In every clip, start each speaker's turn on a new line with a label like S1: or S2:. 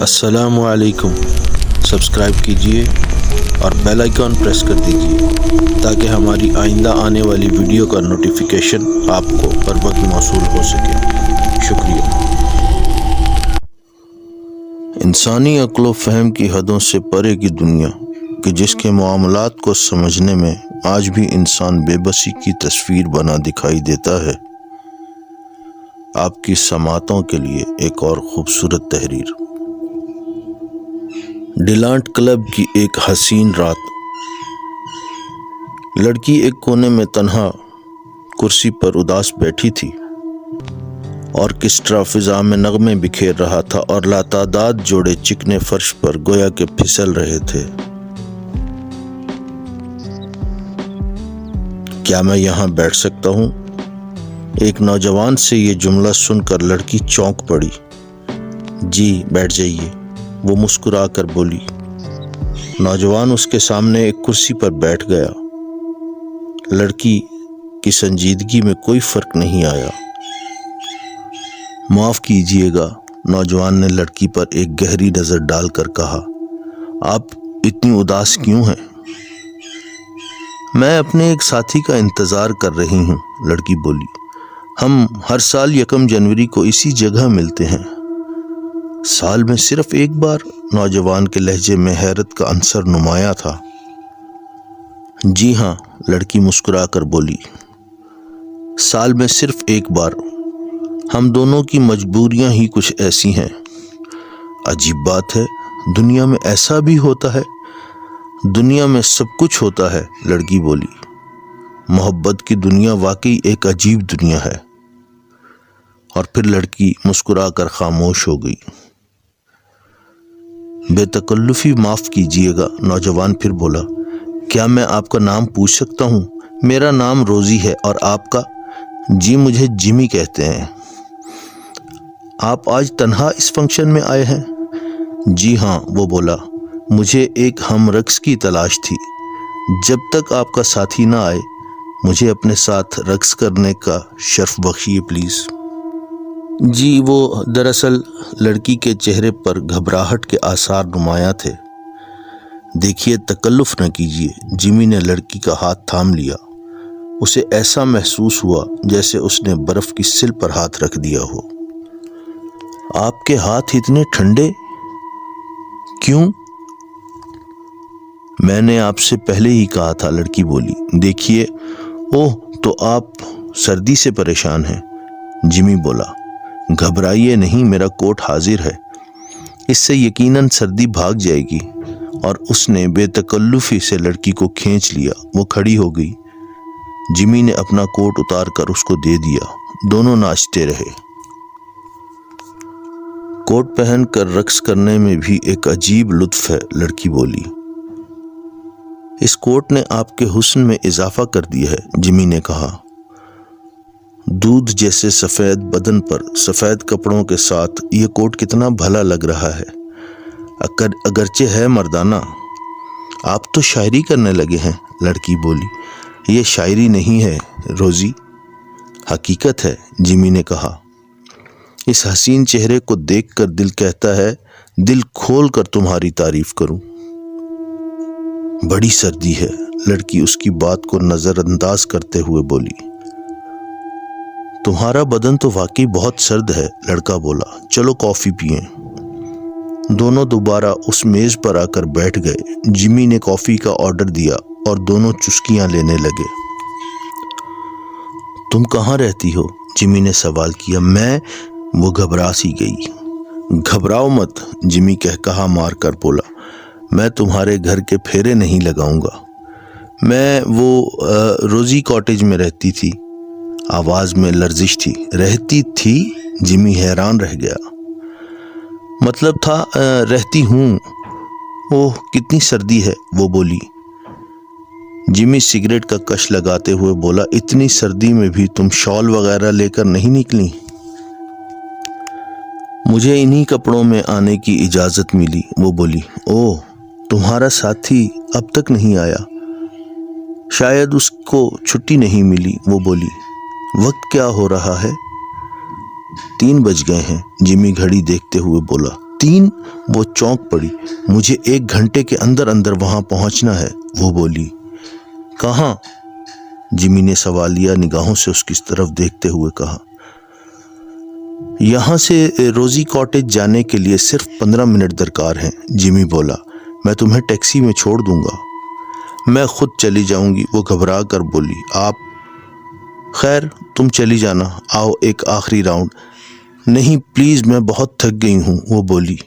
S1: अस्सलामु अलैकुम। सब्सक्राइब कीजिए और बेल आइकॉन प्रेस कर दीजिए ताकि हमारी आइंदा आने वाली वीडियो का नोटिफिकेशन आपको बर वक्त मौसूल हो सके। शुक्रिया। इंसानी अक्ल व फ़हम की हदों से परे की दुनिया कि जिसके मामलात को समझने में आज भी इंसान बेबसी की तस्वीर बना दिखाई देता है। आपकी समातों के लिए एक और खूबसूरत तहरीर। डिलांट क्लब की एक हसीन रात। लड़की एक कोने में तन्हा कुर्सी पर उदास बैठी थी। ऑर्केस्ट्रा फिजा में नगमे बिखेर रहा था और लातादाद जोड़े चिकने फर्श पर गोया के फिसल रहे थे। क्या मैं यहाँ बैठ सकता हूँ? एक नौजवान से ये जुमला सुनकर लड़की चौंक पड़ी। जी बैठ जाइए, वो मुस्कुरा कर बोली। नौजवान उसके सामने एक कुर्सी पर बैठ गया। लड़की की संजीदगी में कोई फर्क नहीं आया। माफ कीजिएगा, नौजवान ने लड़की पर एक गहरी नजर डालकर कहा, आप इतनी उदास क्यों हैं? मैं अपने एक साथी का इंतजार कर रही हूँ, लड़की बोली। हम हर साल 1 जनवरी को इसी जगह मिलते हैं। साल में सिर्फ एक बार? नौजवान के लहजे में हैरत का अंसर नुमाया था। जी हाँ, लड़की मुस्कुरा कर बोली, साल में सिर्फ एक बार। हम दोनों की मजबूरियां ही कुछ ऐसी हैं। अजीब बात है, दुनिया में ऐसा भी होता है। दुनिया में सब कुछ होता है, लड़की बोली। मोहब्बत की दुनिया वाकई एक अजीब दुनिया है। और फिर लड़की मुस्कुराकर खामोश हो गई। बेतकल्लुफी माफ कीजिएगा, नौजवान फिर बोला, क्या मैं आपका नाम पूछ सकता हूँ? मेरा नाम रोजी है और आपका? जी मुझे जिमी कहते हैं। आप आज तन्हा इस फंक्शन में आए हैं? जी हाँ, वो बोला, मुझे एक हमरक्स की तलाश थी। जब तक आपका साथी ना आए मुझे अपने साथ रक्स करने का शर्फ बख्शिए प्लीज। जी वो दरअसल, लड़की के चेहरे पर घबराहट के आसार नुमाया थे। देखिए, तकल्लुफ न कीजिए। जिमी ने लड़की का हाथ थाम लिया। उसे ऐसा महसूस हुआ जैसे उसने बर्फ की सिल पर हाथ रख दिया हो। आपके हाथ इतने ठंडे क्यों? मैंने आपसे पहले ही कहा था, लड़की बोली। देखिए, ओह तो आप सर्दी से परेशान हैं, जिमी बोला। घबराइए नहीं, मेरा कोट हाजिर है, इससे यकीनन सर्दी भाग जाएगी। और उसने बेतकल्लुफी से लड़की को खींच लिया। वो खड़ी हो गई। जिमी ने अपना कोट उतार कर उसको दे दिया। दोनों नाचते रहे। कोट पहनकर रक्स करने में भी एक अजीब लुत्फ है, लड़की बोली। इस कोट ने आपके हुस्न में इजाफा कर दिया है, जिमी ने कहा। दूध जैसे सफ़ेद बदन पर सफ़ेद कपड़ों के साथ ये कोट कितना भला लग रहा है। अगरचे है मर्दाना। आप तो शायरी करने लगे हैं, लड़की बोली। ये शायरी नहीं है रोजी, हकीकत है, जिमी ने कहा। इस हसीन चेहरे को देखकर दिल कहता है दिल खोल कर तुम्हारी तारीफ करूं। बड़ी सर्दी है, लड़की उसकी बात को नजरअंदाज करते हुए बोली। तुम्हारा बदन तो वाकई बहुत सर्द है, लड़का बोला। चलो कॉफी पिएं। दोनों दोबारा उस मेज पर आकर बैठ गए। जिमी ने कॉफी का ऑर्डर दिया और दोनों चुस्कियां लेने लगे। तुम कहाँ रहती हो? जिमी ने सवाल किया। मैं? वो घबरा सी गई। घबराओ मत, जिमी कहा मार कर बोला। मैं तुम्हारे घर के फेरे नहीं लगाऊंगा। मैं वो रोजी कॉटेज में रहती थी। आवाज में लर्जिश थी। रहती थी? जिमी हैरान रह गया। मतलब था रहती हूँ। ओह कितनी सर्दी है, वो बोली। जिमी सिगरेट का कश लगाते हुए बोला, इतनी सर्दी में भी तुम शॉल वगैरह लेकर नहीं निकली? मुझे इन्हीं कपड़ों में आने की इजाजत मिली, वो बोली। ओह तुम्हारा साथी अब तक नहीं आया? शायद उसको छुट्टी नहीं मिली, वो बोली। वक्त क्या हो रहा है? 3 बज गए हैं, जिमी घड़ी देखते हुए बोला। 3 وہ चौंक पड़ी। मुझे 1 घंटे के अंदर अंदर वहां पहुंचना है, वो बोली। कहाँ? जिमी ने सवालिया निगाहों से उसकी तरफ देखते हुए कहा। यहाँ से रोजी कॉटेज जाने के लिए सिर्फ 15 मिनट दरकार हैं, जिमी बोला। मैं तुम्हें टैक्सी में छोड़ दूंगा। मैं खुद चली जाऊंगी, वो घबरा कर बोली। आप? खैर तुम चली जाना, आओ एक आखिरी राउंड। नहीं प्लीज़, मैं बहुत थक गई हूँ, वो बोली।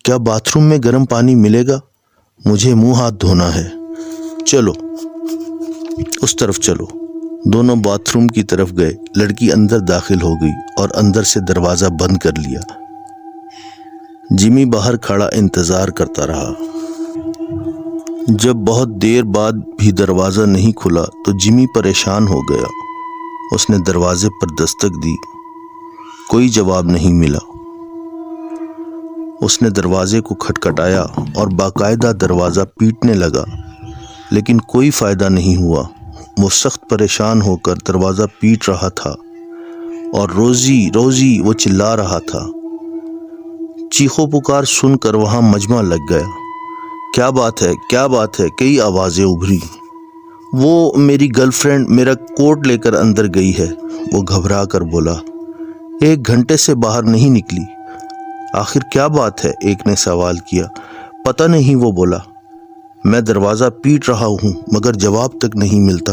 S1: क्या बाथरूम में गर्म पानी मिलेगा? मुझे मुंह हाथ धोना है। चलो उस तरफ चलो। दोनों बाथरूम की तरफ गए। लड़की अंदर दाखिल हो गई और अंदर से दरवाज़ा बंद कर लिया। जिमी बाहर खड़ा इंतज़ार करता रहा। जब बहुत देर बाद भी दरवाज़ा नहीं खुला तो जिमी परेशान हो गया। उसने दरवाजे पर दस्तक दी, कोई जवाब नहीं मिला। उसने दरवाजे को खटखटाया और बाकायदा दरवाज़ा पीटने लगा, लेकिन कोई फ़ायदा नहीं हुआ। वो सख्त परेशान होकर दरवाज़ा पीट रहा था और रोज़ी रोज़ी वो चिल्ला रहा था। चीखों पुकार सुनकर वहाँ मजमा लग गया। क्या बात है, क्या बात है? कई आवाज़ें उभरी। वो मेरी गर्लफ्रेंड मेरा कोट लेकर अंदर गई है, वो घबरा कर बोला। 1 घंटे से बाहर नहीं निकली। आखिर क्या बात है? एक ने सवाल किया। पता नहीं, वो बोला। मैं दरवाज़ा पीट रहा हूँ मगर जवाब तक नहीं मिलता।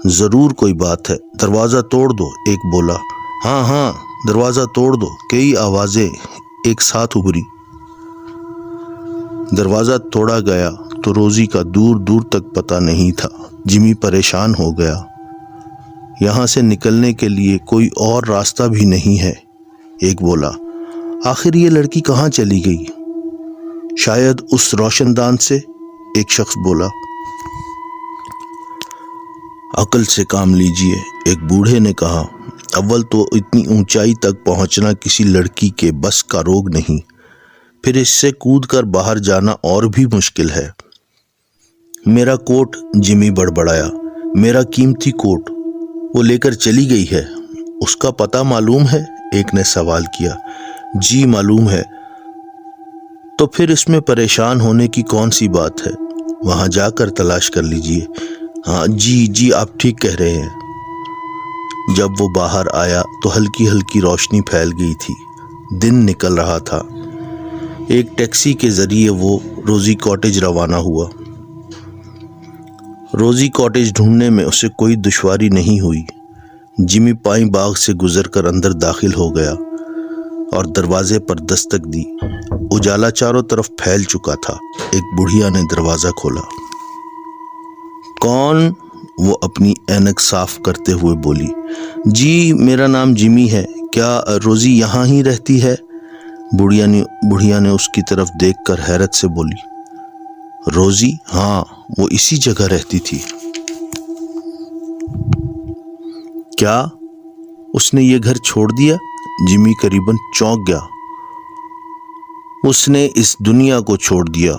S1: ज़रूर कोई बात है, दरवाज़ा तोड़ दो, एक बोला। हाँ हाँ, दरवाज़ा तोड़ दो, कई आवाज़ें एक साथ उभरी। दरवाज़ा तोड़ा गया तो रोज़ी का दूर दूर तक पता नहीं था। जिमी परेशान हो गया। यहाँ से निकलने के लिए कोई और रास्ता भी नहीं है, एक बोला। आखिर ये लड़की कहाँ चली गई? शायद उस रोशनदान से, एक शख्स बोला। अकल से काम लीजिए, एक बूढ़े ने कहा। अव्वल तो इतनी ऊंचाई तक पहुंचना किसी लड़की के बस का रोग नहीं, फिर इससे कूदकर बाहर जाना और भी मुश्किल है। मेरा कोट, जिमी बड़बड़ाया। मेरा कीमती कोट वो लेकर चली गई है। उसका पता मालूम है? एक ने सवाल किया। जी मालूम है। तो फिर इसमें परेशान होने की कौन सी बात है? वहां जाकर तलाश कर लीजिए। हाँ जी आप ठीक कह रहे हैं। जब वो बाहर आया तो हल्की हल्की रोशनी फैल गई थी। दिन निकल रहा था। एक टैक्सी के जरिए वो रोजी कॉटेज रवाना हुआ। रोजी कॉटेज ढूंढने में उसे कोई दुश्वारी नहीं हुई। जिमी पाई बाग से गुजरकर अंदर दाखिल हो गया और दरवाजे पर दस्तक दी। उजाला चारों तरफ फैल चुका था। एक बुढ़िया ने दरवाज़ा खोला। कौन? वो अपनी ऐनक साफ करते हुए बोली। जी मेरा नाम जिमी है। क्या रोज़ी यहाँ ही रहती है? बुढ़िया ने उसकी तरफ देखकर हैरत से बोली। रोज़ी? हाँ, वो इसी जगह रहती थी। क्या उसने ये घर छोड़ दिया? जिमी करीबन चौंक गया। उसने इस दुनिया को छोड़ दिया।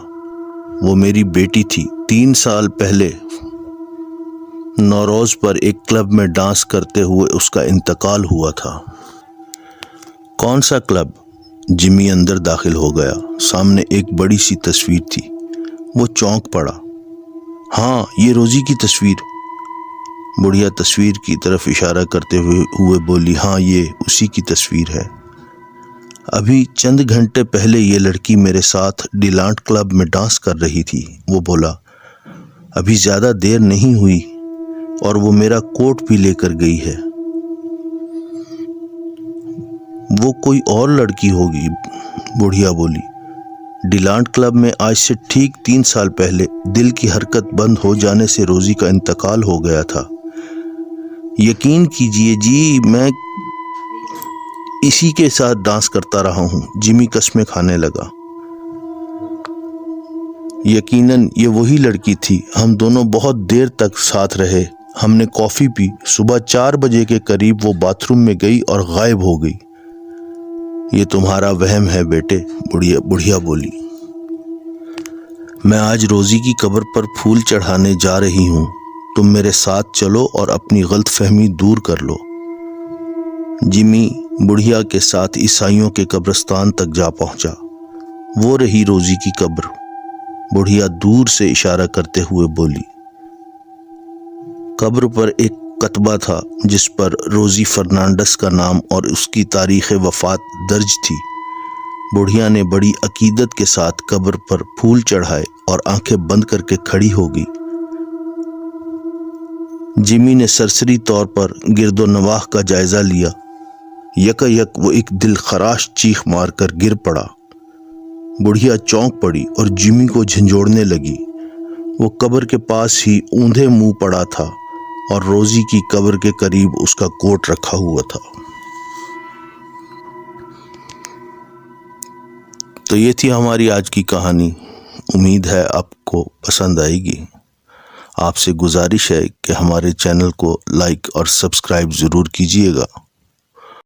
S1: वो मेरी बेटी थी। 3 साल पहले नौरोज पर एक क्लब में डांस करते हुए उसका इंतकाल हुआ था। कौन सा क्लब? जिमी अंदर दाखिल हो गया। सामने एक बड़ी सी तस्वीर थी। वो चौंक पड़ा। हाँ, ये रोज़ी की तस्वीर। बुढ़िया तस्वीर की तरफ इशारा करते हुए बोली। हाँ, ये उसी की तस्वीर है। अभी चंद घंटे पहले ये लड़की मेरे साथ डिलांट क्लब में डांस कर रही थी, वो बोला। अभी ज़्यादा देर नहीं हुई और वो मेरा कोट भी लेकर गई है। वो कोई और लड़की होगी, बुढ़िया बोली। डिलांट क्लब में आज से ठीक 3 साल पहले दिल की हरकत बंद हो जाने से रोज़ी का इंतकाल हो गया था। यकीन कीजिए जी, मैं इसी के साथ डांस करता रहा हूँ। जिमी कस्में खाने लगा। यकीनन ये वही लड़की थी। हम दोनों बहुत देर तक साथ रहे। हमने कॉफ़ी पी। सुबह 4 बजे के करीब वो बाथरूम में गई और गायब हो गई। ये तुम्हारा वहम है बेटे, बुढ़िया बोली। मैं आज रोज़ी की कब्र पर फूल चढ़ाने जा रही हूँ। तुम मेरे साथ चलो और अपनी गलतफहमी दूर कर लो। जिमी बुढ़िया के साथ ईसाइयों के कब्रिस्तान तक जा पहुंचा। वो रही रोजी की कब्र। बुढ़िया दूर से इशारा करते हुए बोली। कब्र पर एक कतबा था जिस पर रोजी फर्नांडस का नाम और उसकी तारीख वफात दर्ज थी। बुढ़िया ने बड़ी अकीदत के साथ कब्र पर फूल चढ़ाए और आंखें बंद करके खड़ी हो गई। जिमी ने सरसरी तौर पर गिरदोनवाह का जायजा लिया। यकायक वो एक दिलखराश चीख मारकर गिर पड़ा। बुढ़िया चौंक पड़ी और जिमी को झंझोड़ने लगी। वो कब्र के पास ही ऊंधे मुंह पड़ा था और रोजी की कब्र के करीब उसका कोट रखा हुआ था। तो ये थी हमारी आज की कहानी। उम्मीद है आपको पसंद आएगी। आपसे गुजारिश है कि हमारे चैनल को लाइक और सब्सक्राइब ज़रूर कीजिएगा।